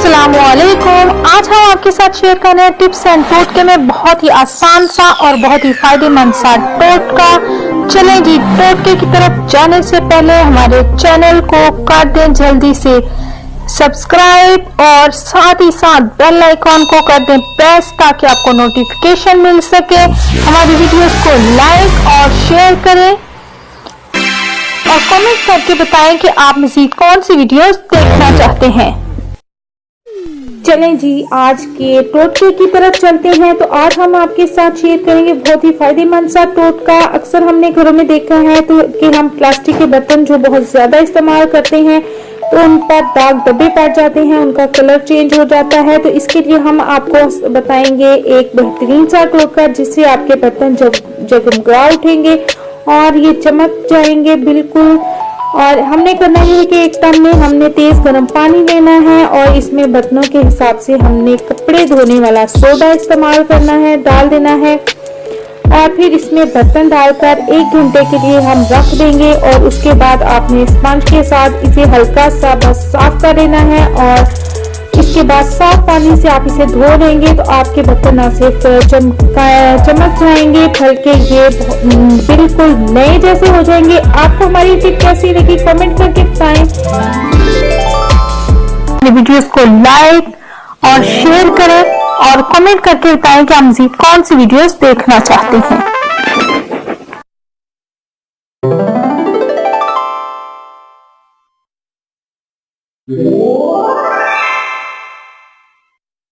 अस्सलामुअलैकुम। आज हम आपके साथ शेयर कर रहे हैं टिप्स एंड टोटके में बहुत ही आसान सा और बहुत ही फायदेमंद सा टोटका। चलें जी, टोटके की तरफ जाने से पहले हमारे चैनल को कर दें जल्दी से सब्सक्राइब और साथ ही साथ बेल आइकॉन को कर दें प्रेस ताकि आपको नोटिफिकेशन मिल सके। हमारी वीडियोस को लाइक और शेयर करें और कमेंट करके बताएं कि आप मज़ीद कौन सी वीडियोस देखना चाहते हैं। चलें जी, आज के टोटके की तरफ चलते हैं। तो आज हम आपके साथ शेयर करेंगे बहुत ही फायदेमंद सा टोटका। अक्सर हमने घरों में देखा है तो कि हम प्लास्टिक के बर्तन जो बहुत ज्यादा इस्तेमाल करते हैं तो उन पर दाग धब्बे पड़ जाते हैं, उनका कलर चेंज हो जाता है। तो इसके लिए हम आपको बताएंगे एक बेहतरीन सा टोटका जिससे आपके बर्तन जगमगा उठेंगे और ये चमक जाएंगे बिल्कुल। और हमने करना है कि एक टब में हमने तेज गर्म पानी लेना है और इसमें बर्तनों के हिसाब से हमने कपड़े धोने वाला सोडा इस्तेमाल करना है, डाल देना है और फिर इसमें बर्तन डालकर 1 घंटे के लिए हम रख देंगे। और उसके बाद आपने स्पंज के साथ इसे हल्का सा बस साफ कर लेना है और इसके बाद साफ पानी से आप इसे धो लेंगे तो आपके बर्तन ना सिर्फ चमक जाएंगे बल्कि ये बिल्कुल नए जैसे हो जाएंगे। आपको हमारी टिप कैसी लगी कमेंट करके बताएं। वीडियोस को लाइक और शेयर करें और कमेंट करके बताएं कि आप मज़ीद कौन सी वीडियोस देखना चाहते हैं।